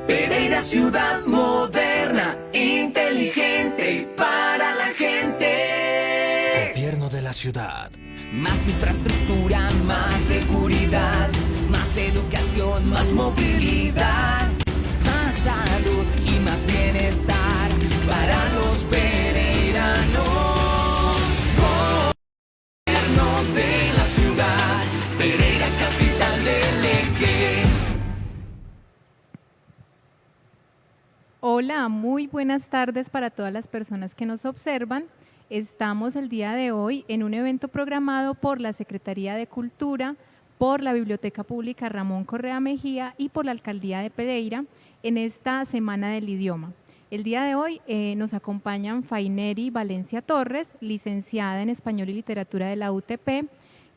Pereira, ciudad moderna, inteligente y para la gente. Gobierno de la ciudad. Más infraestructura, más seguridad, más educación, más movilidad, más salud y más bienestar para los pereiranos. Gobierno de la ciudad, Pereira, capital del eje. Hola, muy buenas tardes para todas las personas que nos observan. Estamos el día de hoy en un evento programado por la Secretaría de Cultura, por la Biblioteca Pública Ramón Correa Mejía y por la Alcaldía de Pereira en esta Semana del Idioma. El día de hoy nos acompañan Faineri Valencia Torres, licenciada en Español y Literatura de la UTP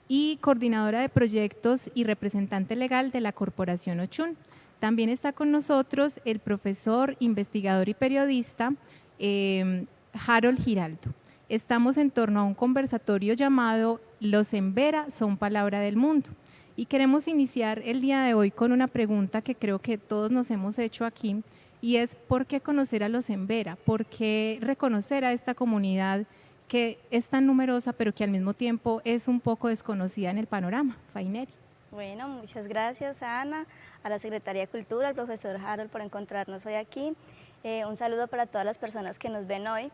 y coordinadora de proyectos y representante legal de la Corporación Ochun. También está con nosotros el profesor, investigador y periodista Harold Giraldo. Estamos en torno a un conversatorio llamado Los Embera son palabra del mundo. Y queremos iniciar el día de hoy con una pregunta que creo que todos nos hemos hecho aquí, y es ¿por qué conocer a los Embera? ¿Por qué reconocer a esta comunidad que es tan numerosa, pero que al mismo tiempo es un poco desconocida en el panorama? Faineri. Bueno, muchas gracias Ana, a la Secretaría de Cultura, al profesor Harold por encontrarnos hoy aquí. Un saludo para todas las personas que nos ven hoy.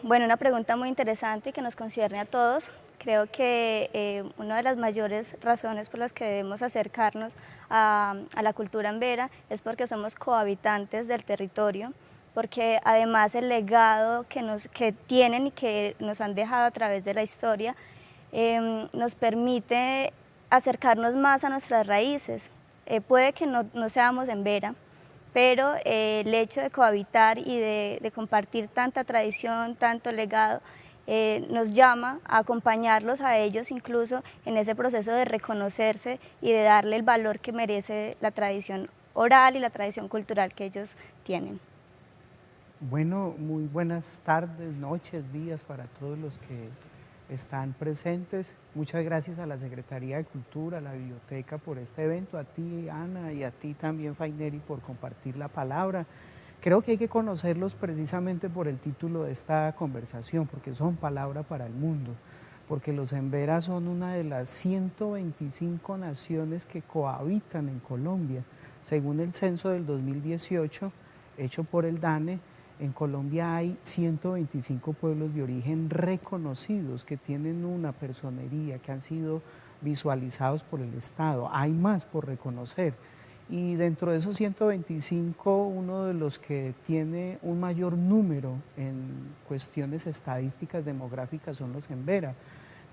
Bueno, una pregunta muy interesante que nos concierne a todos. Creo que una de las mayores razones por las que debemos acercarnos a la cultura embera es porque somos cohabitantes del territorio, porque además el legado que tienen y que nos han dejado a través de la historia nos permite acercarnos más a nuestras raíces. Puede que no seamos embera, pero el hecho de cohabitar y de compartir tanta tradición, tanto legado, nos llama a acompañarlos a ellos incluso en ese proceso de reconocerse y de darle el valor que merece la tradición oral y la tradición cultural que ellos tienen. Bueno, muy buenas tardes, noches, días para todos los que están presentes. Muchas gracias a la Secretaría de Cultura, a la Biblioteca por este evento, a ti Ana y a ti también Faineri por compartir la palabra. Creo que hay que conocerlos precisamente por el título de esta conversación, porque son palabra para el mundo, porque los embera son una de las 125 naciones que cohabitan en Colombia. Según el censo del 2018, hecho por el DANE, en Colombia hay 125 pueblos de origen reconocidos que tienen una personería, que han sido visualizados por el Estado. Hay más por reconocer. Y dentro de esos 125, uno de los que tiene un mayor número en cuestiones estadísticas demográficas son los embera.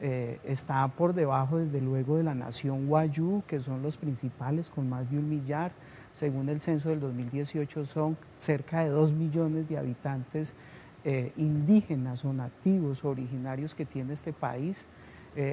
Está por debajo, desde luego, de la nación Wayuu, que son los principales, con más de 1 millar. Según el censo del 2018, son cerca de 2 millones de habitantes indígenas o nativos o originarios que tiene este país.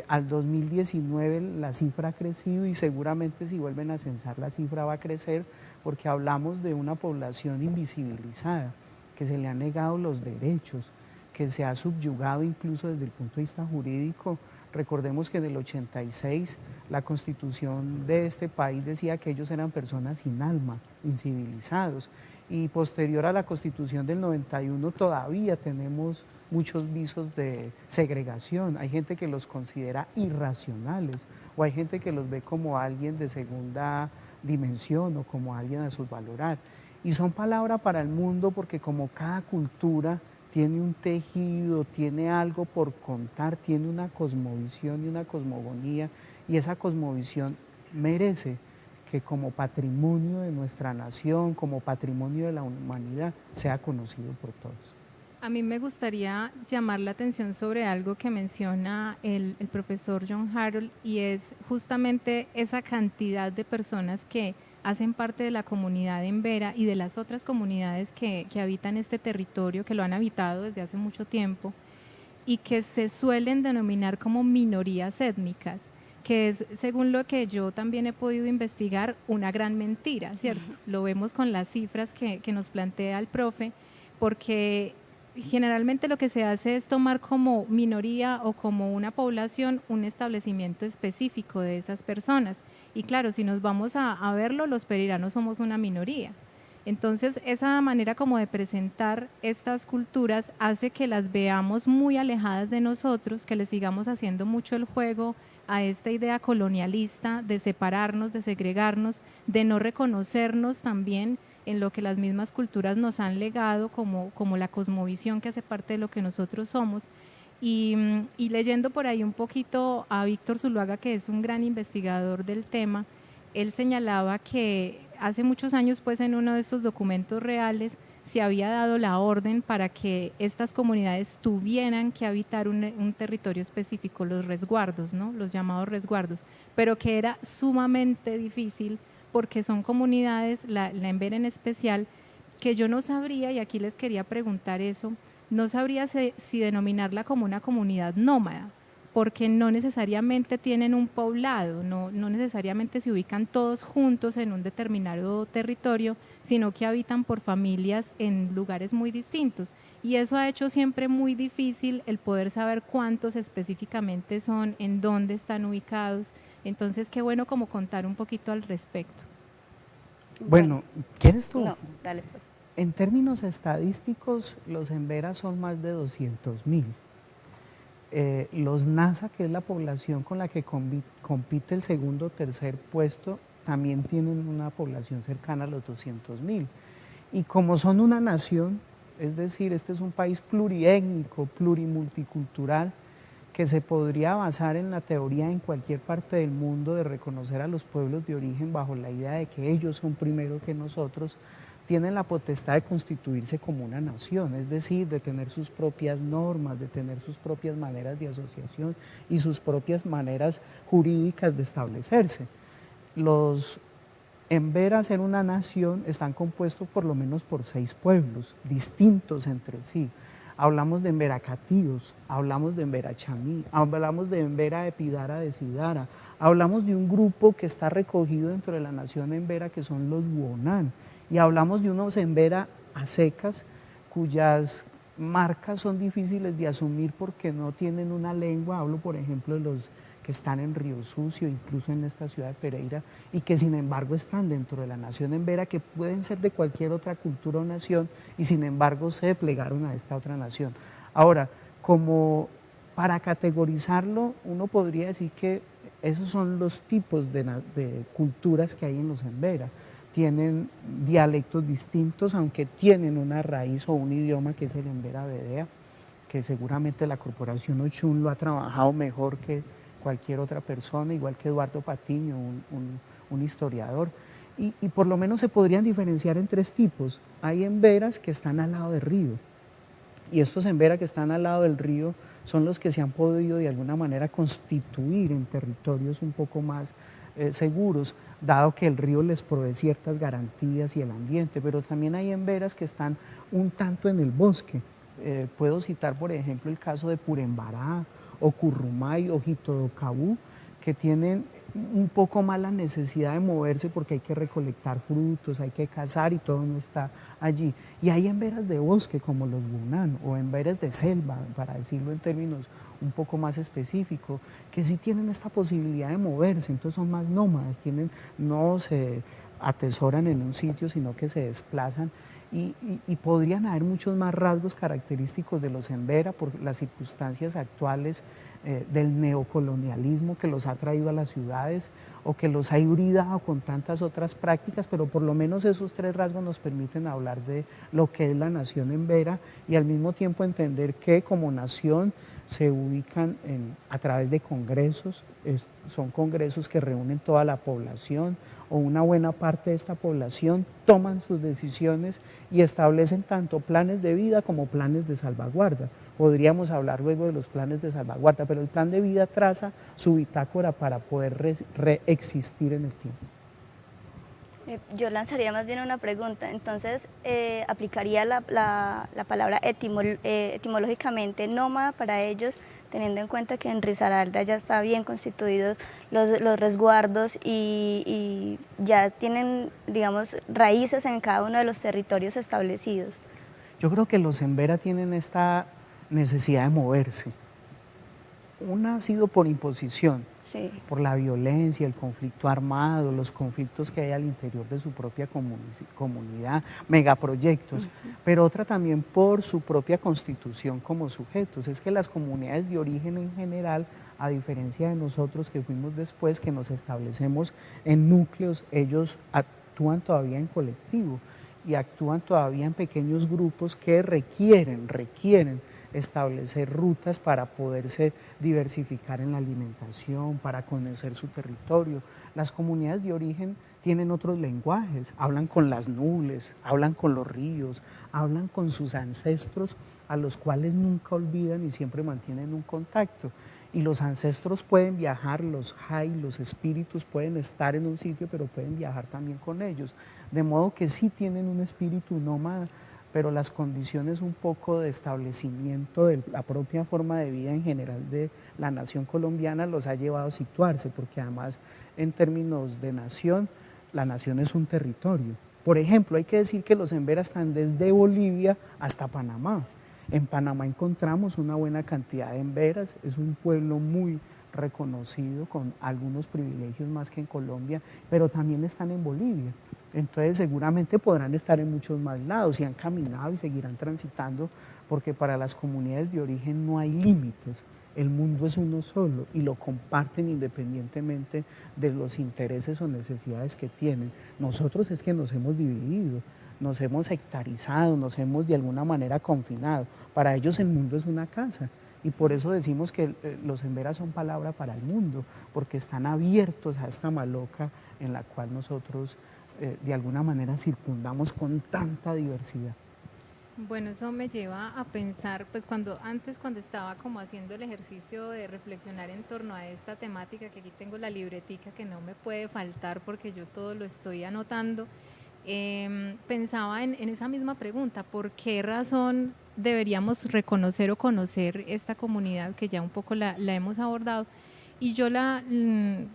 Al 2019 la cifra ha crecido y seguramente si vuelven a censar la cifra va a crecer, porque hablamos de una población invisibilizada, que se le han negado los derechos, que se ha subyugado incluso desde el punto de vista jurídico. Recordemos que en el 86 la Constitución de este país decía que ellos eran personas sin alma, incivilizados, y posterior a la Constitución del 91 todavía tenemos muchos visos de segregación. Hay gente que los considera irracionales o hay gente que los ve como alguien de segunda dimensión o como alguien a subvalorar. Y son palabra para el mundo porque como cada cultura tiene un tejido, tiene algo por contar, tiene una cosmovisión y una cosmogonía, y esa cosmovisión merece que como patrimonio de nuestra nación, como patrimonio de la humanidad, sea conocido por todos. A mí me gustaría llamar la atención sobre algo que menciona el profesor John Harold, y es justamente esa cantidad de personas que hacen parte de la comunidad embera y de las otras comunidades que habitan este territorio, que lo han habitado desde hace mucho tiempo y que se suelen denominar como minorías étnicas, que es, según lo que yo también he podido investigar, una gran mentira, ¿cierto? Lo vemos con las cifras que nos plantea el profe, porque generalmente lo que se hace es tomar como minoría o como una población un establecimiento específico de esas personas. Y claro, si nos vamos a verlo, los pereiranos somos una minoría. Entonces, esa manera como de presentar estas culturas hace que las veamos muy alejadas de nosotros, que le sigamos haciendo mucho el juego a esta idea colonialista de separarnos, de segregarnos, de no reconocernos también en lo que las mismas culturas nos han legado como la cosmovisión que hace parte de lo que nosotros somos. Y leyendo por ahí un poquito a Víctor Zuluaga, que es un gran investigador del tema, él señalaba que hace muchos años, pues en uno de estos documentos reales, se había dado la orden para que estas comunidades tuvieran que habitar un territorio específico, los resguardos, ¿no? Los llamados resguardos, pero que era sumamente difícil porque son comunidades, la Embera en especial, que yo no sabría, y aquí les quería preguntar eso, no sabría si denominarla como una comunidad nómada, porque no necesariamente tienen un poblado, no necesariamente se ubican todos juntos en un determinado territorio, sino que habitan por familias en lugares muy distintos. Y eso ha hecho siempre muy difícil el poder saber cuántos específicamente son, en dónde están ubicados. Entonces, qué bueno como contar un poquito al respecto. Bueno, ¿quieres tú? No, dale pues. En términos estadísticos, los emberas son más de 200.000. Los Nasa, que es la población con la que compite el segundo o tercer puesto, también tienen una población cercana a los 200.000. Y como son una nación, es decir, este es un país pluriétnico, plurimulticultural, que se podría basar en la teoría en cualquier parte del mundo de reconocer a los pueblos de origen bajo la idea de que ellos son primero que nosotros, tienen la potestad de constituirse como una nación, es decir, de tener sus propias normas, de tener sus propias maneras de asociación y sus propias maneras jurídicas de establecerse. Los emberas en una nación están compuestos por lo menos por 6 pueblos distintos entre sí. Hablamos de embera catíos, hablamos de embera chamí, hablamos de embera epidara de Sidara, hablamos de un grupo que está recogido dentro de la nación embera que son los Huonán, y hablamos de unos embera a secas cuyas marcas son difíciles de asumir porque no tienen una lengua. Hablo por ejemplo de los que están en Río Sucio, incluso en esta ciudad de Pereira, y que sin embargo están dentro de la nación embera, que pueden ser de cualquier otra cultura o nación, y sin embargo se plegaron a esta otra nación. Ahora, como para categorizarlo, uno podría decir que esos son los tipos de culturas que hay en los embera. Tienen dialectos distintos, aunque tienen una raíz o un idioma que es el embera vedea, que seguramente la Corporación Ochun lo ha trabajado mejor que cualquier otra persona, igual que Eduardo Patiño, un historiador. Y por lo menos se podrían diferenciar en 3 tipos. Hay emberas que están al lado del río, y estos emberas que están al lado del río son los que se han podido de alguna manera constituir en territorios un poco más seguros, dado que el río les provee ciertas garantías y el ambiente, pero también hay emberas que están un tanto en el bosque. Puedo citar, por ejemplo, el caso de Purembará, o Currumay, o Jitodocabú, que tienen un poco más la necesidad de moverse porque hay que recolectar frutos, hay que cazar y todo no está allí. Y hay emberas de bosque como los Bunán, o emberas de selva, para decirlo en términos un poco más específicos, que sí tienen esta posibilidad de moverse, entonces son más nómadas, no se atesoran en un sitio, sino que se desplazan. Y podrían haber muchos más rasgos característicos de los embera por las circunstancias actuales del neocolonialismo que los ha traído a las ciudades o que los ha hibridado con tantas otras prácticas, pero por lo menos esos 3 rasgos nos permiten hablar de lo que es la nación embera y al mismo tiempo entender que como nación se ubican a través de congresos, son congresos que reúnen toda la población o una buena parte de esta población, toman sus decisiones y establecen tanto planes de vida como planes de salvaguarda. Podríamos hablar luego de los planes de salvaguarda, pero el plan de vida traza su bitácora para poder reexistir en el tiempo. Yo lanzaría más bien una pregunta, entonces aplicaría la palabra etimológicamente nómada para ellos, teniendo en cuenta que en Risaralda ya está bien constituidos los resguardos y ya tienen, digamos, raíces en cada uno de los territorios establecidos. Yo creo que los embera tienen esta necesidad de moverse. Una ha sido por imposición, Sí. por la violencia, el conflicto armado, los conflictos que hay al interior de su propia comunidad, megaproyectos, pero otra también por su propia constitución como sujetos. Es que las comunidades de origen en general, a diferencia de nosotros que fuimos después, que nos establecemos en núcleos, ellos actúan todavía en colectivo y actúan todavía en pequeños grupos que requieren establecer rutas para poderse diversificar en la alimentación, para conocer su territorio. Las comunidades de origen tienen otros lenguajes, hablan con las nubes, hablan con los ríos, hablan con sus ancestros a los cuales nunca olvidan y siempre mantienen un contacto. Y los ancestros pueden viajar, los los espíritus pueden estar en un sitio, pero pueden viajar también con ellos. De modo que sí tienen un espíritu nómada, pero las condiciones un poco de establecimiento de la propia forma de vida en general de la nación colombiana los ha llevado a situarse, porque además en términos de nación, la nación es un territorio. Por ejemplo, hay que decir que los Embera están desde Bolivia hasta Panamá. En Panamá encontramos una buena cantidad de emberas, es un pueblo muy reconocido con algunos privilegios más que en Colombia, pero también están en Bolivia. Entonces seguramente podrán estar en muchos más lados y han caminado y seguirán transitando porque para las comunidades de origen no hay límites, el mundo es uno solo y lo comparten independientemente de los intereses o necesidades que tienen. Nosotros es que nos hemos dividido, nos hemos sectarizado, nos hemos de alguna manera confinado. Para ellos el mundo es una casa y por eso decimos que los emberas son palabra para el mundo, porque están abiertos a esta maloca en la cual nosotros de alguna manera circundamos con tanta diversidad. Bueno, eso me lleva a pensar, pues cuando estaba como haciendo el ejercicio de reflexionar en torno a esta temática, que aquí tengo la libretica que no me puede faltar porque yo todo lo estoy anotando, pensaba en esa misma pregunta: ¿por qué razón deberíamos reconocer o conocer esta comunidad que ya un poco la hemos abordado? Y yo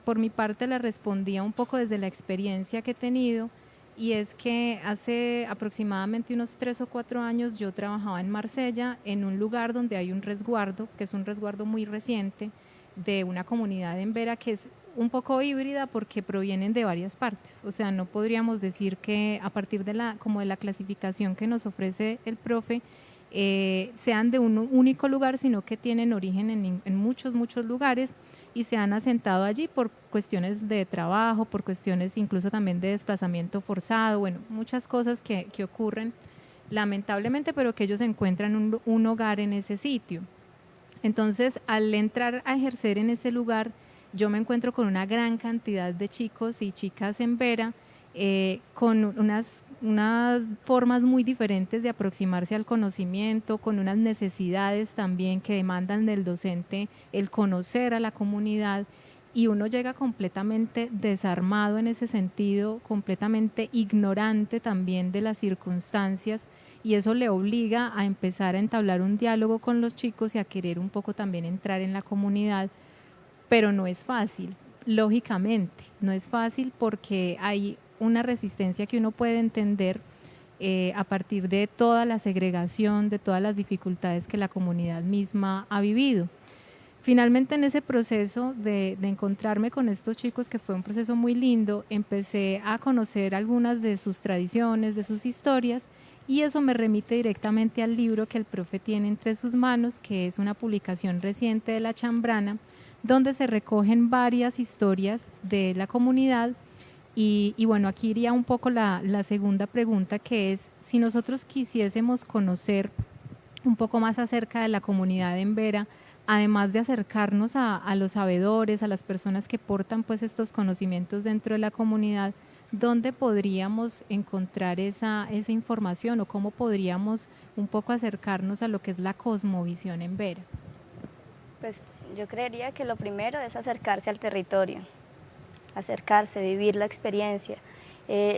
por mi parte la respondía un poco desde la experiencia que he tenido, y es que hace aproximadamente unos 3 o 4 años yo trabajaba en Marsella, en un lugar donde hay un resguardo, que es un resguardo muy reciente, de una comunidad en Vera que es un poco híbrida porque provienen de varias partes. O sea, no podríamos decir que a partir de como de la clasificación que nos ofrece el profe, sean de un único lugar, sino que tienen origen en muchos lugares y se han asentado allí por cuestiones de trabajo, por cuestiones incluso también de desplazamiento forzado, bueno, muchas cosas que ocurren lamentablemente, pero que ellos encuentran un hogar en ese sitio. Entonces, al entrar a ejercer en ese lugar, yo me encuentro con una gran cantidad de chicos y chicas en Vera, con unas formas muy diferentes de aproximarse al conocimiento, con unas necesidades también que demandan del docente el conocer a la comunidad, y uno llega completamente desarmado en ese sentido, completamente ignorante también de las circunstancias, y eso le obliga a empezar a entablar un diálogo con los chicos y a querer un poco también entrar en la comunidad, pero no es fácil, lógicamente, no es fácil porque hay una resistencia que uno puede entender a partir de toda la segregación, de todas las dificultades que la comunidad misma ha vivido. Finalmente, en ese proceso de encontrarme con estos chicos, que fue un proceso muy lindo, empecé a conocer algunas de sus tradiciones, de sus historias, y eso me remite directamente al libro que el profe tiene entre sus manos, que es una publicación reciente de La Chambrana, donde se recogen varias historias de la comunidad. Y bueno, aquí iría un poco la segunda pregunta, que es: si nosotros quisiésemos conocer un poco más acerca de la comunidad en Vera, además de acercarnos a los sabedores, a las personas que portan pues estos conocimientos dentro de la comunidad, ¿dónde podríamos encontrar esa información, o cómo podríamos un poco acercarnos a lo que es la cosmovisión en Vera? Pues yo creería que lo primero es acercarse al territorio, acercarse, vivir la experiencia.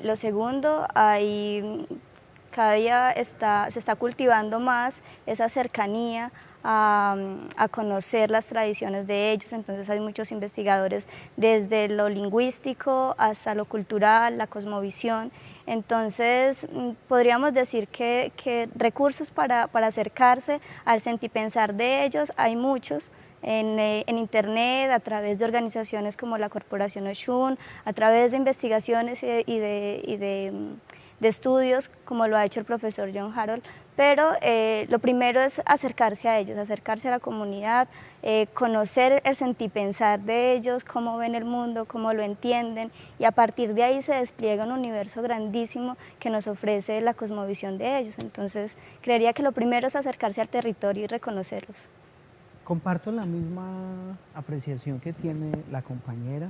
Lo segundo, cada día se está cultivando más esa cercanía a conocer las tradiciones de ellos, entonces hay muchos investigadores desde lo lingüístico hasta lo cultural, la cosmovisión. Entonces podríamos decir que recursos para acercarse al sentipensar de ellos hay muchos. en internet, a través de organizaciones como la Corporación Oshun, a través de investigaciones de estudios, como lo ha hecho el profesor John Harold, pero lo primero es acercarse a ellos, acercarse a la comunidad, conocer el sentipensar de ellos, cómo ven el mundo, cómo lo entienden, y a partir de ahí se despliega un universo grandísimo que nos ofrece la cosmovisión de ellos. Entonces, creería que lo primero es acercarse al territorio y reconocerlos. Comparto la misma apreciación que tiene la compañera.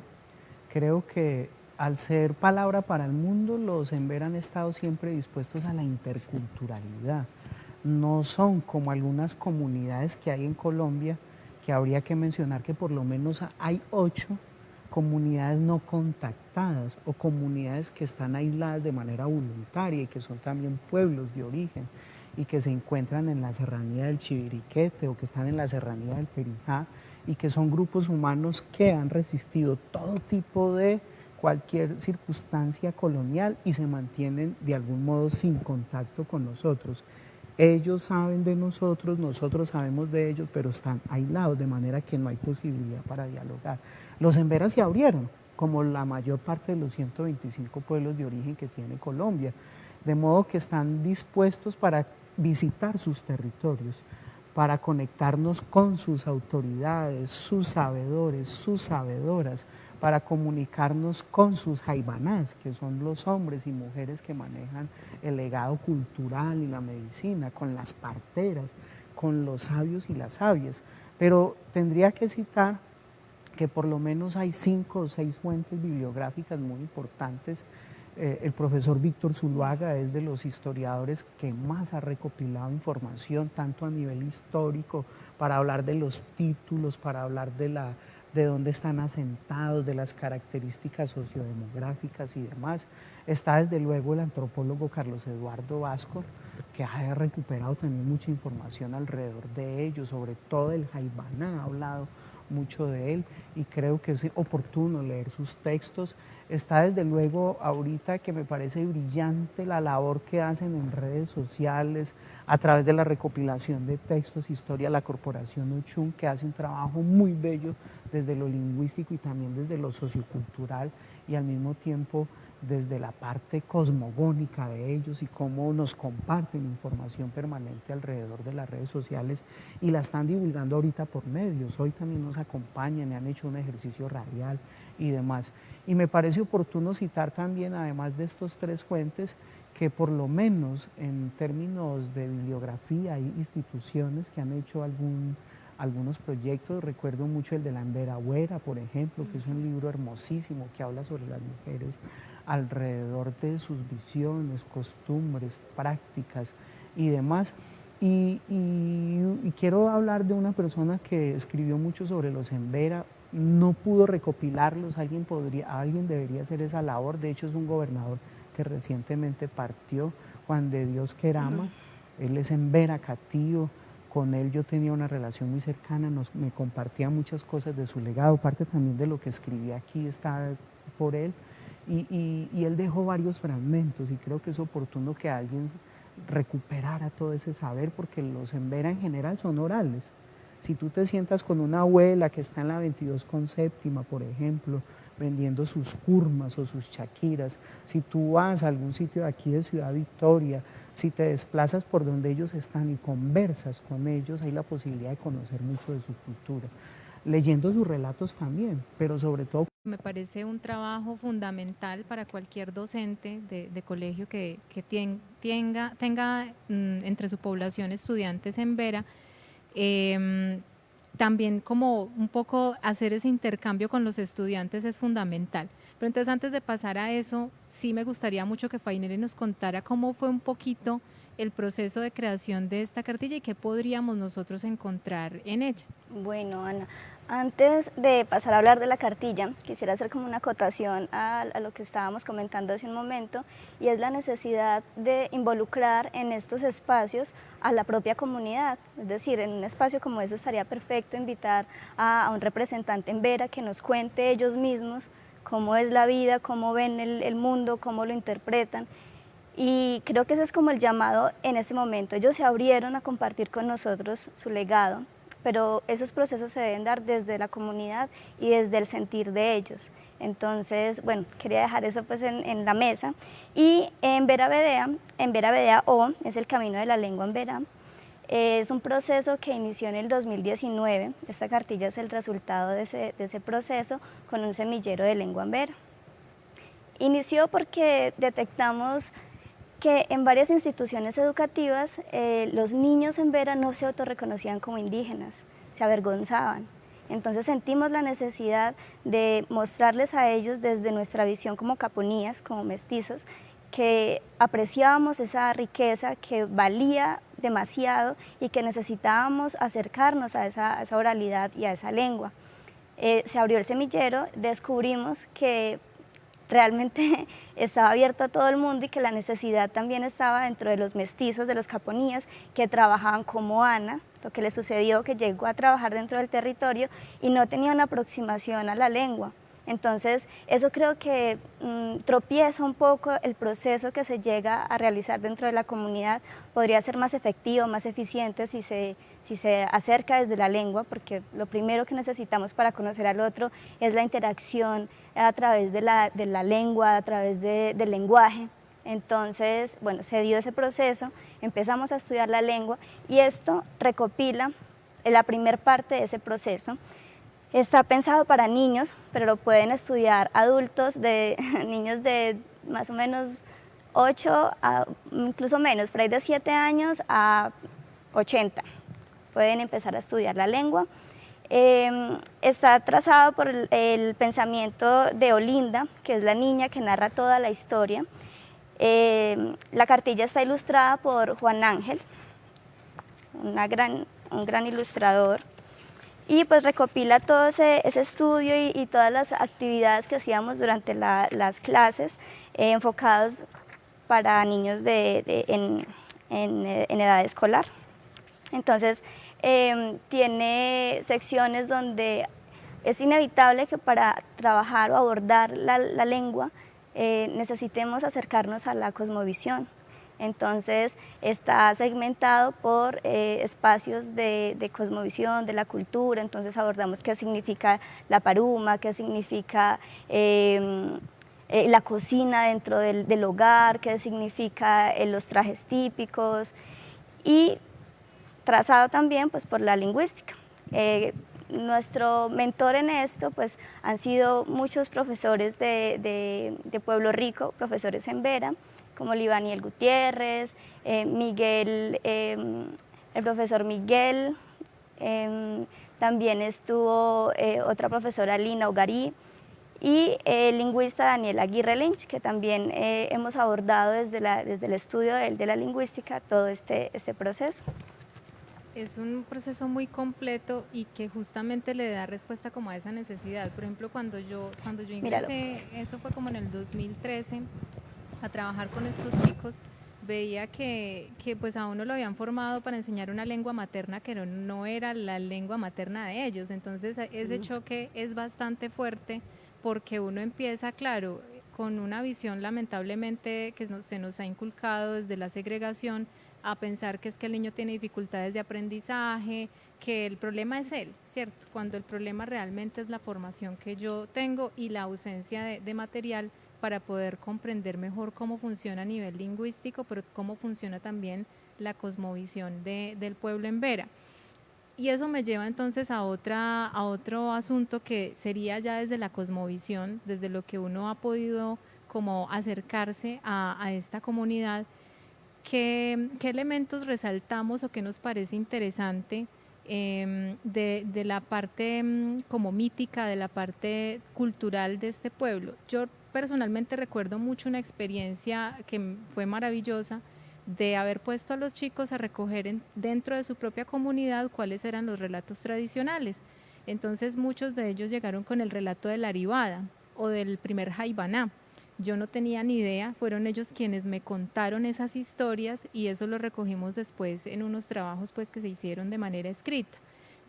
Creo que al ser palabra para el mundo, los Embera han estado siempre dispuestos a la interculturalidad. No son como algunas comunidades que hay en Colombia, que habría que mencionar que por lo menos hay 8 comunidades no contactadas o comunidades que están aisladas de manera voluntaria y que son también pueblos de origen y que se encuentran en la serranía del Chiviriquete o que están en la serranía del Perijá y que son grupos humanos que han resistido todo tipo de cualquier circunstancia colonial y se mantienen de algún modo sin contacto con nosotros. Ellos saben de nosotros, nosotros sabemos de ellos, pero están aislados, de manera que no hay posibilidad para dialogar. Los Embera se abrieron, como la mayor parte de los 125 pueblos de origen que tiene Colombia, de modo que están dispuestos para visitar sus territorios, para conectarnos con sus autoridades, sus sabedores, sus sabedoras, para comunicarnos con sus jaibanás, que son los hombres y mujeres que manejan el legado cultural y la medicina, con las parteras, con los sabios y las sabias. Pero tendría que citar que por lo menos hay 5 o 6 fuentes bibliográficas muy importantes. El profesor Víctor Zuluaga es de los historiadores que más ha recopilado información, tanto a nivel histórico, para hablar de los títulos, para hablar de dónde están asentados, de las características sociodemográficas y demás. Está desde luego el antropólogo Carlos Eduardo Vasco, que ha recuperado también mucha información alrededor de ellos, sobre todo el Jaibaná, ha hablado mucho de él y creo que es oportuno leer sus textos. Está desde luego ahorita que me parece brillante la labor que hacen en redes sociales a través de la recopilación de textos, historia, la Corporación Oshun, que hace un trabajo muy bello desde lo lingüístico y también desde lo sociocultural y al mismo tiempo desde la parte cosmogónica de ellos y cómo nos comparten información permanente alrededor de las redes sociales y la están divulgando ahorita por medios. Hoy también nos acompañan y han hecho un ejercicio radial y demás. Y me parece oportuno citar también, además de estos 3 fuentes, que por lo menos en términos de bibliografía hay instituciones que han hecho algunos proyectos. Recuerdo mucho el de la Embera Güera, por ejemplo, que es un libro hermosísimo que habla sobre las mujeres alrededor de sus visiones, costumbres, prácticas y demás. Y quiero hablar de una persona que escribió mucho sobre los Embera, no pudo recopilarlos, alguien debería hacer esa labor. De hecho es un gobernador que recientemente partió, Juan de Dios Querama, él es Embera Catío. Con él yo tenía una relación muy cercana, me compartía muchas cosas de su legado, parte también de lo que escribí aquí está por él, y él dejó varios fragmentos y creo que es oportuno que alguien recuperara todo ese saber, porque los Embera en general son orales. Si tú te sientas con una abuela que está en la 22 con séptima, por ejemplo, vendiendo sus kurmas o sus chaquiras, si tú vas a algún sitio de aquí de Ciudad Victoria, si te desplazas por donde ellos están y conversas con ellos, hay la posibilidad de conocer mucho de su cultura, leyendo sus relatos también, pero sobre todo. Me parece un trabajo fundamental para cualquier docente de colegio que tenga entre su población estudiantes Embera. También como un poco hacer ese intercambio con los estudiantes es fundamental. Pero entonces antes de pasar a eso, sí me gustaría mucho que Fainere nos contara cómo fue un poquito el proceso de creación de esta cartilla y qué podríamos nosotros encontrar en ella. Bueno, Ana, antes de pasar a hablar de la cartilla, quisiera hacer como una acotación a lo que estábamos comentando hace un momento, y es la necesidad de involucrar en estos espacios a la propia comunidad. Es decir, en un espacio como ese estaría perfecto invitar a un representante Embera que nos cuente ellos mismos cómo es la vida, cómo ven el mundo, cómo lo interpretan. Y creo que ese es como el llamado en este momento. Ellos se abrieron a compartir con nosotros su legado. pero esos procesos se deben dar desde la comunidad y desde el sentir de ellos. Entonces, bueno, quería dejar eso pues en la mesa. Y en Vera Vedea O, es el camino de la lengua en Vera, es un proceso que inició en el 2019. Esta cartilla es el resultado de ese proceso con un semillero de lengua en Vera. Inició porque detectamos que en varias instituciones educativas los niños en Vera no se autorreconocían como indígenas, se avergonzaban. Entonces sentimos la necesidad de mostrarles a ellos desde nuestra visión como caponías, como mestizos, que apreciábamos esa riqueza que valía demasiado y que necesitábamos acercarnos a esa oralidad y a esa lengua. Se abrió el semillero, descubrimos que realmente estaba abierto a todo el mundo y que la necesidad también estaba dentro de los mestizos, de los caponías, que trabajaban como Ana. Lo que le sucedió, que llegó a trabajar dentro del territorio y no tenía una aproximación a la lengua. Entonces, eso creo que tropieza un poco el proceso que se llega a realizar dentro de la comunidad. Podría ser más efectivo, más eficiente si se acerca desde la lengua, porque lo primero que necesitamos para conocer al otro es la interacción a través de la lengua, a través del lenguaje. Entonces, bueno, se dio ese proceso, empezamos a estudiar la lengua y esto recopila la primer parte de ese proceso. Está pensado para niños, pero lo pueden estudiar adultos, niños de más o menos 8 a incluso menos, por ahí de 7 años a 80. Pueden empezar a estudiar la lengua. Está trazado por el pensamiento de Olinda, que es la niña que narra toda la historia. La cartilla está ilustrada por Juan Ángel, un gran ilustrador, y pues recopila todo ese estudio y todas las actividades que hacíamos durante las clases enfocados para niños en edad escolar. Entonces, tiene secciones donde es inevitable que para trabajar o abordar la lengua necesitemos acercarnos a la cosmovisión. Entonces está segmentado por espacios de cosmovisión, de la cultura. Entonces abordamos qué significa la paruma, qué significa la cocina dentro del hogar, qué significa los trajes típicos, y trazado también pues, por la lingüística. Nuestro mentor en esto pues, han sido muchos profesores de Pueblo Rico, profesores en Vera, como Libaniel Gutiérrez, Miguel, el profesor Miguel, también estuvo otra profesora, Lina Ugarí, y el lingüista Daniel Aguirre Lynch, que también hemos abordado desde el estudio de la lingüística todo este proceso. Es un proceso muy completo y que justamente le da respuesta como a esa necesidad. Por ejemplo, cuando yo ingresé, eso fue como en el 2013, a trabajar con estos chicos, veía que pues a uno lo habían formado para enseñar una lengua materna que no era la lengua materna de ellos. Entonces ese choque es bastante fuerte porque uno empieza, claro, con una visión lamentablemente que se nos ha inculcado desde la segregación, a pensar que es que el niño tiene dificultades de aprendizaje, que el problema es él, ¿cierto? Cuando el problema realmente es la formación que yo tengo y la ausencia de material para poder comprender mejor cómo funciona a nivel lingüístico, pero cómo funciona también la cosmovisión del pueblo en Vera. Y eso me lleva entonces a otro asunto que sería ya desde la cosmovisión, desde lo que uno ha podido como acercarse a esta comunidad. ¿Qué elementos resaltamos o qué nos parece interesante de la parte como mítica, de la parte cultural de este pueblo? Yo personalmente recuerdo mucho una experiencia que fue maravillosa de haber puesto a los chicos a recoger dentro de su propia comunidad cuáles eran los relatos tradicionales. Entonces muchos de ellos llegaron con el relato de la Aribada o del primer Jaibaná. Yo no tenía ni idea, fueron ellos quienes me contaron esas historias y eso lo recogimos después en unos trabajos pues, que se hicieron de manera escrita.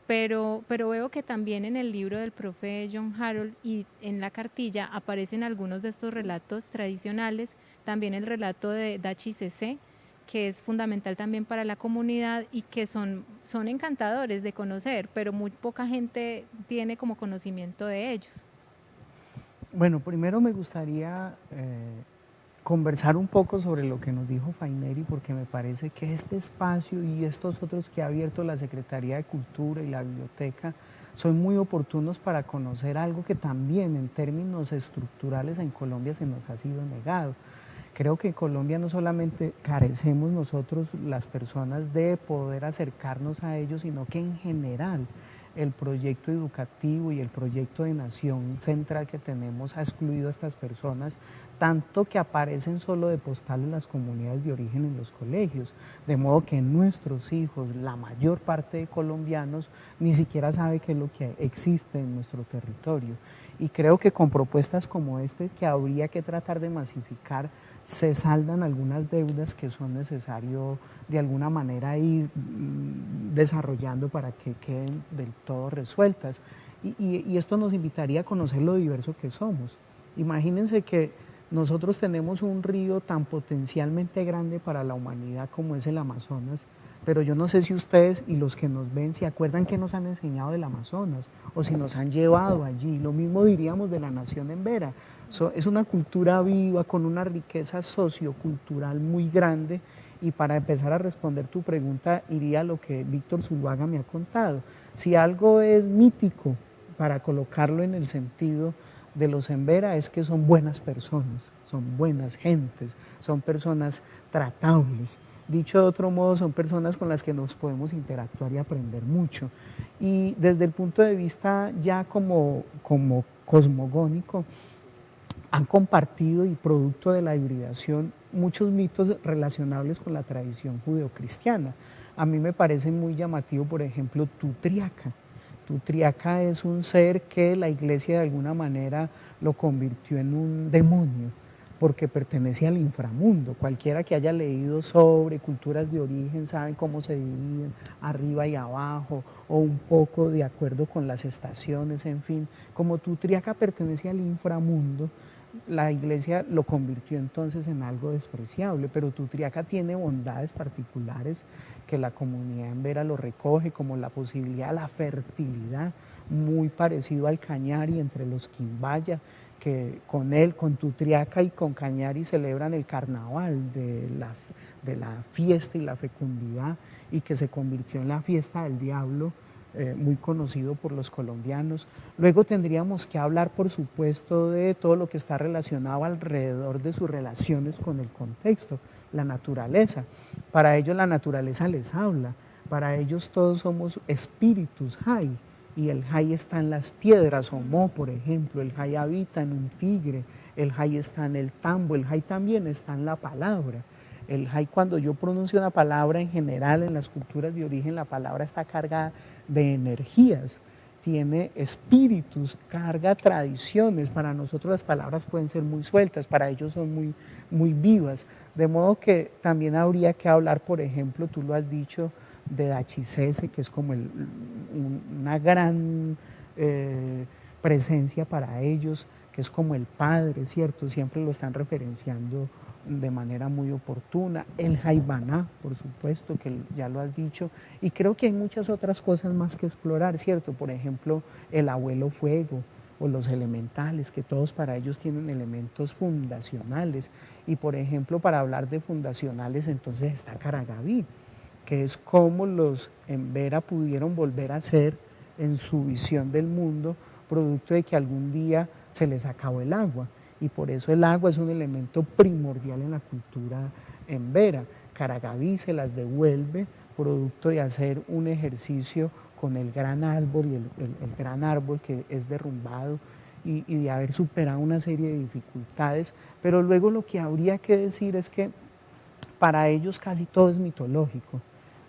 Pero veo que también en el libro del profe John Harold y en la cartilla aparecen algunos de estos relatos tradicionales, también el relato de Dachi Cecé, que es fundamental también para la comunidad y que son encantadores de conocer, pero muy poca gente tiene como conocimiento de ellos. Bueno, primero me gustaría conversar un poco sobre lo que nos dijo Faineri, porque me parece que este espacio y estos otros que ha abierto la Secretaría de Cultura y la biblioteca son muy oportunos para conocer algo que también en términos estructurales en Colombia se nos ha sido negado. Creo que en Colombia no solamente carecemos nosotros las personas de poder acercarnos a ellos, sino que en general el proyecto educativo y el proyecto de nación central que tenemos ha excluido a estas personas, tanto que aparecen solo de postal en las comunidades de origen en los colegios, de modo que nuestros hijos, la mayor parte de colombianos, ni siquiera sabe qué es lo que existe en nuestro territorio. Y creo que con propuestas como este, que habría que tratar de masificar, se saldan algunas deudas que son necesarios de alguna manera ir desarrollando para que queden del todo resueltas. Y esto nos invitaría a conocer lo diverso que somos. Imagínense que nosotros tenemos un río tan potencialmente grande para la humanidad como es el Amazonas, pero yo no sé si ustedes y los que nos ven se acuerdan que nos han enseñado del Amazonas o si nos han llevado allí. Lo mismo diríamos de la nación Embera. Es una cultura viva con una riqueza sociocultural muy grande, y para empezar a responder tu pregunta iría a lo que Víctor Zuluaga me ha contado. Si algo es mítico, para colocarlo en el sentido de los Embera, es que son buenas personas, son buenas gentes, son personas tratables. Dicho de otro modo, son personas con las que nos podemos interactuar y aprender mucho. Y desde el punto de vista ya como cosmogónico, han compartido y producto de la hibridación muchos mitos relacionables con la tradición judeocristiana. A mí me parece muy llamativo, por ejemplo, Tutriaca. Tutriaca es un ser que la iglesia de alguna manera lo convirtió en un demonio, porque pertenece al inframundo. Cualquiera que haya leído sobre culturas de origen sabe cómo se dividen arriba y abajo, o un poco de acuerdo con las estaciones, en fin. Como Tutriaca pertenece al inframundo, la iglesia lo convirtió entonces en algo despreciable, pero Tutriaca tiene bondades particulares que la comunidad embera lo recoge, como la posibilidad de la fertilidad, muy parecido al Cañari entre los Quimbaya, que con él, con Tutriaca y con Cañari celebran el carnaval de la fiesta y la fecundidad, y que se convirtió en la fiesta del diablo, muy conocido por los colombianos. Luego tendríamos que hablar, por supuesto, de todo lo que está relacionado alrededor de sus relaciones con el contexto, la naturaleza. Para ellos la naturaleza les habla, para ellos todos somos espíritus Jai, y el Jai está en las piedras, Omó, por ejemplo, el Jai habita en un tigre, el Jai está en el tambo, el Jai también está en la palabra. El Jai, cuando yo pronuncio una palabra en general en las culturas de origen, la palabra está cargada de energías, tiene espíritus, carga tradiciones. Para nosotros las palabras pueden ser muy sueltas, para ellos son muy, muy vivas. De modo que también habría que hablar, por ejemplo, tú lo has dicho, de Dachisese, que es como una gran presencia para ellos, que es como el padre, ¿cierto? Siempre lo están referenciando de manera muy oportuna. El Jaibaná, por supuesto, que ya lo has dicho, y creo que hay muchas otras cosas más que explorar, ¿cierto? Por ejemplo, el abuelo fuego o los elementales, que todos para ellos tienen elementos fundacionales. Y por ejemplo, para hablar de fundacionales, entonces está Caragaví, que es cómo los Embera pudieron volver a ser en su visión del mundo, producto de que algún día se les acabó el agua, y por eso el agua es un elemento primordial en la cultura Embera. Caragaví se las devuelve producto de hacer un ejercicio con el gran árbol, y el gran árbol que es derrumbado, y de haber superado una serie de dificultades. Pero luego lo que habría que decir es que para ellos casi todo es mitológico,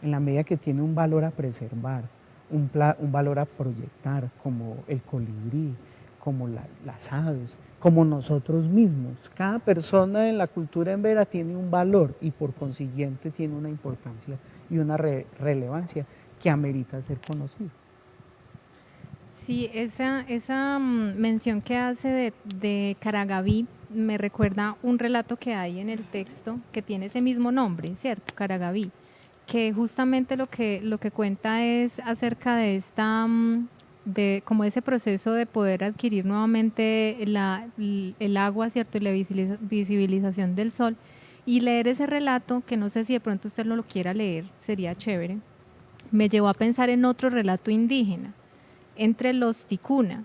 en la medida que tiene un valor a preservar, un valor a proyectar, como el colibrí, como las aves, como nosotros mismos. Cada persona en la cultura embera tiene un valor, y por consiguiente tiene una importancia y una relevancia que amerita ser conocido. Sí, esa mención que hace de Caragaví me recuerda un relato que hay en el texto que tiene ese mismo nombre, ¿cierto? Caragaví, que justamente lo que cuenta es acerca de de como ese proceso de poder adquirir nuevamente el agua, ¿cierto? Y la visibilización del sol. Y leer ese relato, que no sé si de pronto usted no lo quiera leer, sería chévere, me llevó a pensar en otro relato indígena, entre los ticuna,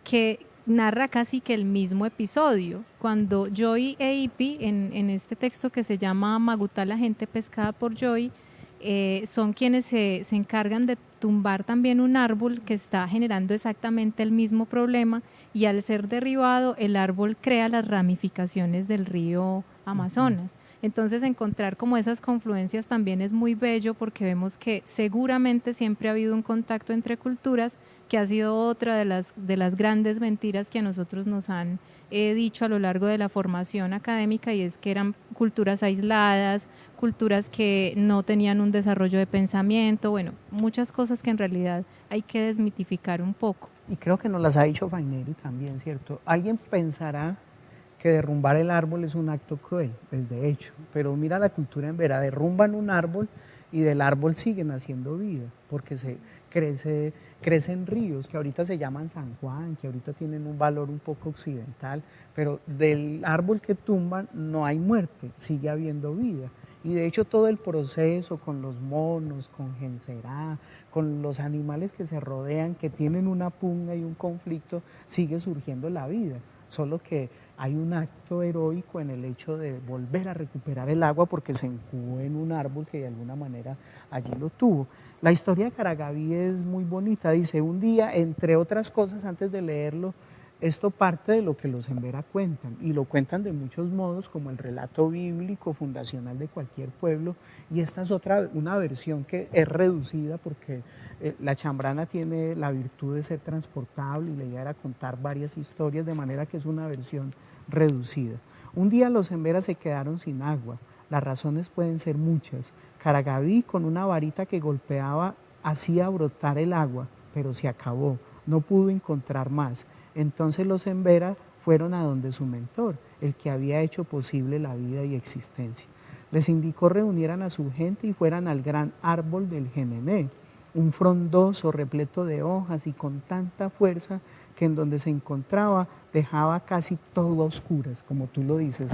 que narra casi que el mismo episodio. Cuando Joy e Ipi, en este texto que se llama Magutá, la gente pescada por Joy, son quienes se encargan de tumbar también un árbol que está generando exactamente el mismo problema, y al ser derribado el árbol crea las ramificaciones del río Amazonas. Entonces encontrar como esas confluencias también es muy bello, porque vemos que seguramente siempre ha habido un contacto entre culturas, que ha sido otra de las grandes mentiras que a nosotros nos han dicho a lo largo de la formación académica, y es que eran culturas aisladas, culturas que no tenían un desarrollo de pensamiento, bueno, muchas cosas que en realidad hay que desmitificar un poco. Y creo que nos las ha dicho Faineri también, ¿cierto? Alguien pensará que derrumbar el árbol es un acto cruel, pues de hecho, pero mira la cultura en Vera, derrumban un árbol y del árbol siguen haciendo vida, porque crecen ríos que ahorita se llaman San Juan, que ahorita tienen un valor un poco occidental, pero del árbol que tumban no hay muerte, sigue habiendo vida. Y de hecho todo el proceso con los monos, con Genserá, con los animales que se rodean, que tienen una pugna y un conflicto, sigue surgiendo la vida, solo que hay un acto heroico en el hecho de volver a recuperar el agua porque se encubó en un árbol que de alguna manera allí lo tuvo. La historia de Caragaví es muy bonita, dice, un día, entre otras cosas, antes de leerlo, esto parte de lo que los Embera cuentan, y lo cuentan de muchos modos, como el relato bíblico fundacional de cualquier pueblo, y esta es una versión que es reducida porque la chambrana tiene la virtud de ser transportable, y la idea era contar varias historias, de manera que es una versión reducida. Un día los Embera se quedaron sin agua, las razones pueden ser muchas. Caragaví, con una varita que golpeaba, hacía brotar el agua, pero se acabó, no pudo encontrar más. Entonces los Embera fueron a donde su mentor, el que había hecho posible la vida y existencia. Les indicó reunieran a su gente y fueran al gran árbol del Jenené, un frondoso repleto de hojas y con tanta fuerza que en donde se encontraba dejaba casi todo a oscuras, como tú lo dices,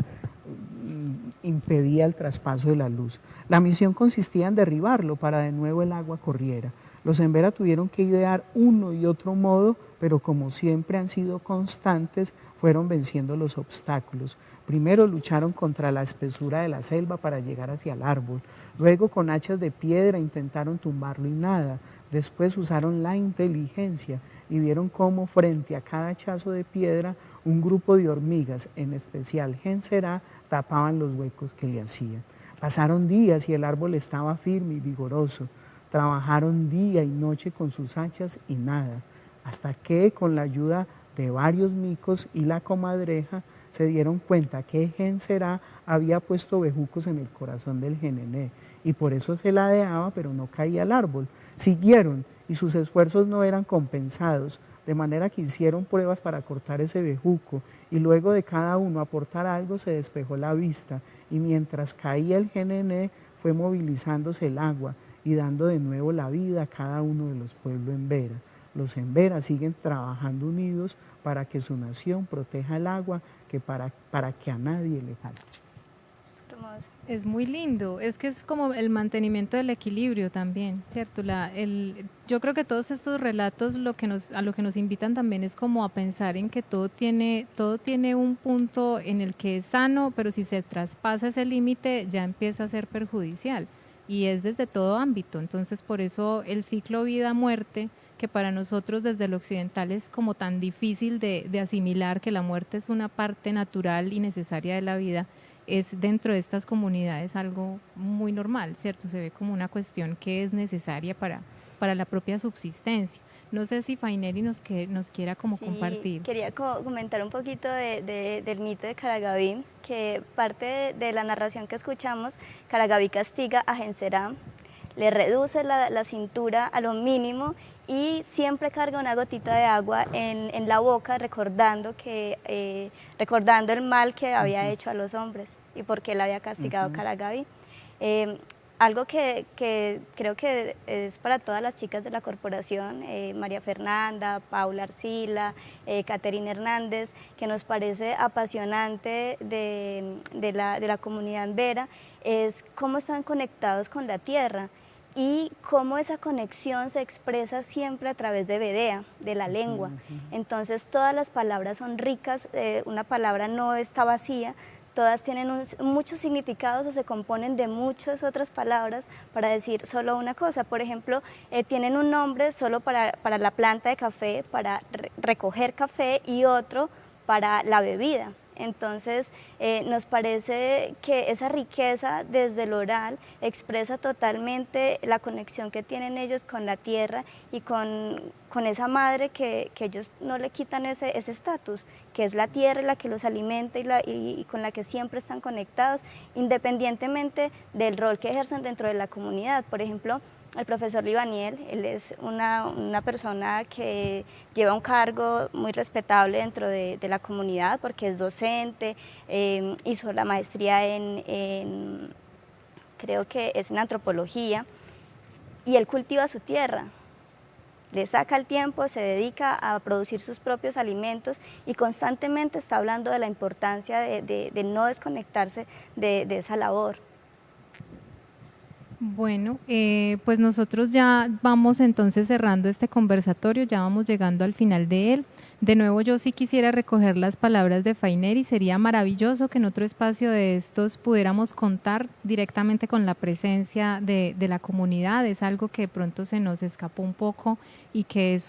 impedía el traspaso de la luz. La misión consistía en derribarlo para de nuevo el agua corriera. Los Embera tuvieron que idear uno y otro modo, pero como siempre han sido constantes, fueron venciendo los obstáculos. Primero lucharon contra la espesura de la selva para llegar hacia el árbol. Luego con hachas de piedra intentaron tumbarlo y nada. Después usaron la inteligencia y vieron cómo frente a cada hachazo de piedra un grupo de hormigas, en especial Genserá, tapaban los huecos que le hacían. Pasaron días y el árbol estaba firme y vigoroso. Trabajaron día y noche con sus hachas y nada, hasta que con la ayuda de varios micos y la comadreja se dieron cuenta que Genserá había puesto bejucos en el corazón del Jenené y por eso se ladeaba, pero no caía al árbol. Siguieron y sus esfuerzos no eran compensados, de manera que hicieron pruebas para cortar ese bejuco y luego de cada uno aportar algo se despejó la vista y mientras caía el Jenené fue movilizándose el agua y dando de nuevo la vida a cada uno de los pueblos Embera. Los Embera siguen trabajando unidos para que su nación proteja el agua, para que a nadie le falte. Hermoso. Es muy lindo, es que es como el mantenimiento del equilibrio también, ¿cierto? Yo creo que todos estos relatos a lo que nos invitan también es como a pensar en que todo tiene un punto en el que es sano, pero si se traspasa ese límite ya empieza a ser perjudicial, y es desde todo ámbito. Entonces por eso el ciclo vida-muerte, que para nosotros desde el occidental es como tan difícil de asimilar, que la muerte es una parte natural y necesaria de la vida, es dentro de estas comunidades algo muy normal, ¿cierto? Se ve como una cuestión que es necesaria para la propia subsistencia. No sé si Faineri nos quiera como Sí, compartir. quería comentar un poquito del mito de Caragaví, que parte de la narración que escuchamos, Caragaví castiga a Genserá, le reduce la cintura a lo mínimo y siempre carga una gotita de agua en la boca recordando el mal que había hecho a los hombres y por qué le había castigado Calagavi. Algo que creo que es para todas las chicas de la corporación, María Fernanda, Paula Arcila, Caterina Hernández, que nos parece apasionante de la comunidad en Vera, es cómo están conectados con la tierra y cómo esa conexión se expresa siempre a través de Vedea, de la lengua. Entonces todas las palabras son ricas, una palabra no está vacía, todas tienen muchos significados o se componen de muchas otras palabras para decir solo una cosa. Por ejemplo, tienen un nombre solo para la planta de café, para recoger café, y otro para la bebida. Entonces, nos parece que esa riqueza desde el oral expresa totalmente la conexión que tienen ellos con la tierra y con esa madre que ellos no le quitan ese estatus, que es la tierra la que los alimenta y con la que siempre están conectados, independientemente del rol que ejercen dentro de la comunidad. Por ejemplo, el profesor Libaniel, él es una persona que lleva un cargo muy respetable dentro de la comunidad porque es docente, hizo la maestría creo que es en antropología, y él cultiva su tierra, le saca el tiempo, se dedica a producir sus propios alimentos y constantemente está hablando de la importancia de no desconectarse de esa labor. Bueno, pues nosotros ya vamos entonces cerrando este conversatorio, ya vamos llegando al final de él. De nuevo, yo sí quisiera recoger las palabras de Faineri. Sería maravilloso que en otro espacio de estos pudiéramos contar directamente con la presencia de la comunidad. Es algo que de pronto se nos escapó un poco y que es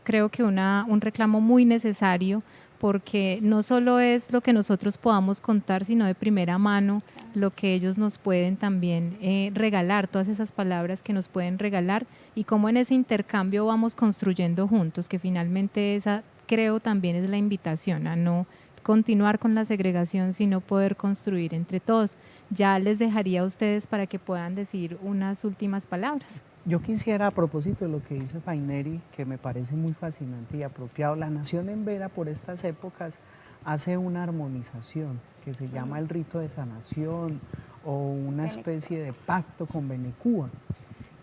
creo que un reclamo muy necesario, porque no solo es lo que nosotros podamos contar, sino de primera mano lo que ellos nos pueden también regalar, todas esas palabras que nos pueden regalar, y cómo en ese intercambio vamos construyendo juntos, que finalmente esa creo también es la invitación a no continuar con la segregación, sino poder construir entre todos. Ya les dejaría a ustedes para que puedan decir unas últimas palabras. Yo quisiera, a propósito de lo que dice Faineri, que me parece muy fascinante y apropiado, la nación en Vera por estas épocas hace una armonización que se llama el rito de sanación o una especie de pacto con Benecúa,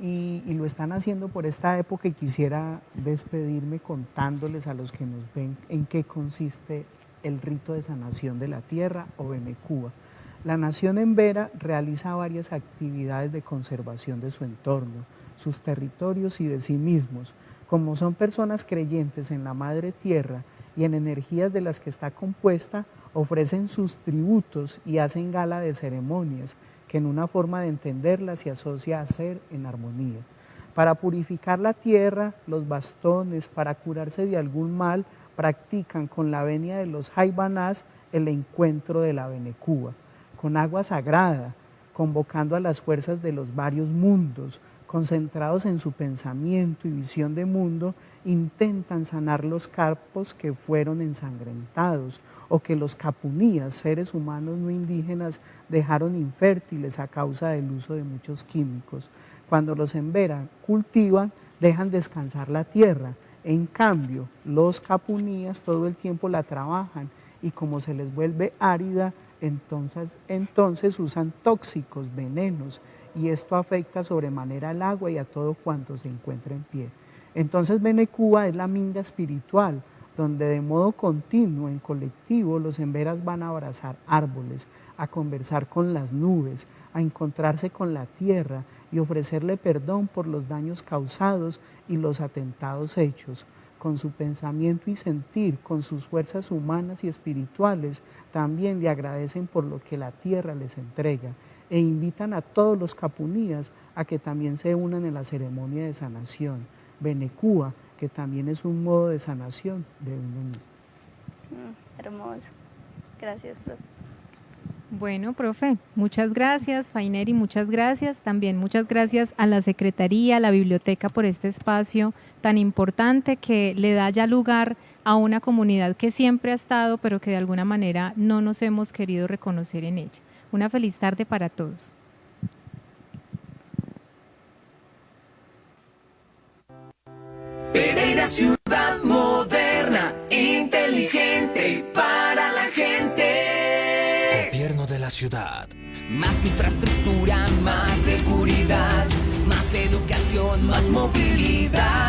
y lo están haciendo por esta época, y quisiera despedirme contándoles a los que nos ven en qué consiste el rito de sanación de la tierra o Benecúa. La nación en Vera realiza varias actividades de conservación de su entorno, sus territorios y de sí mismos. Como son personas creyentes en la Madre Tierra y en energías de las que está compuesta, ofrecen sus tributos y hacen gala de ceremonias que en una forma de entenderlas se asocia a ser en armonía. Para purificar la tierra, los bastones, para curarse de algún mal, practican con la venia de los jaibanás el encuentro de la Benecúa, con agua sagrada, convocando a las fuerzas de los varios mundos, concentrados en su pensamiento y visión de mundo, intentan sanar los cuerpos que fueron ensangrentados o que los capunías, seres humanos no indígenas, dejaron infértiles a causa del uso de muchos químicos. Cuando los en Vera cultivan, dejan descansar la tierra. En cambio, los capunías todo el tiempo la trabajan y como se les vuelve árida, entonces usan tóxicos, venenos, y esto afecta sobremanera al agua y a todo cuanto se encuentra en pie. Entonces Benecúa es la minga espiritual, donde de modo continuo, en colectivo, los emberas van a abrazar árboles, a conversar con las nubes, a encontrarse con la tierra y ofrecerle perdón por los daños causados y los atentados hechos. Con su pensamiento y sentir, con sus fuerzas humanas y espirituales, también le agradecen por lo que la tierra les entrega, e invitan a todos los capunías a que también se unan en la ceremonia de sanación. Benecúa, que también es un modo de sanación de uno mismo. Hermoso. Gracias, profe. Bueno, profe, muchas gracias. Faineri, muchas gracias. También muchas gracias a la Secretaría, a la Biblioteca por este espacio tan importante que le da ya lugar a una comunidad que siempre ha estado, pero que de alguna manera no nos hemos querido reconocer en ella. Una feliz tarde para todos. Una ciudad moderna, inteligente y para la gente. Gobierno de la ciudad. Más infraestructura, más seguridad, más educación, más movilidad.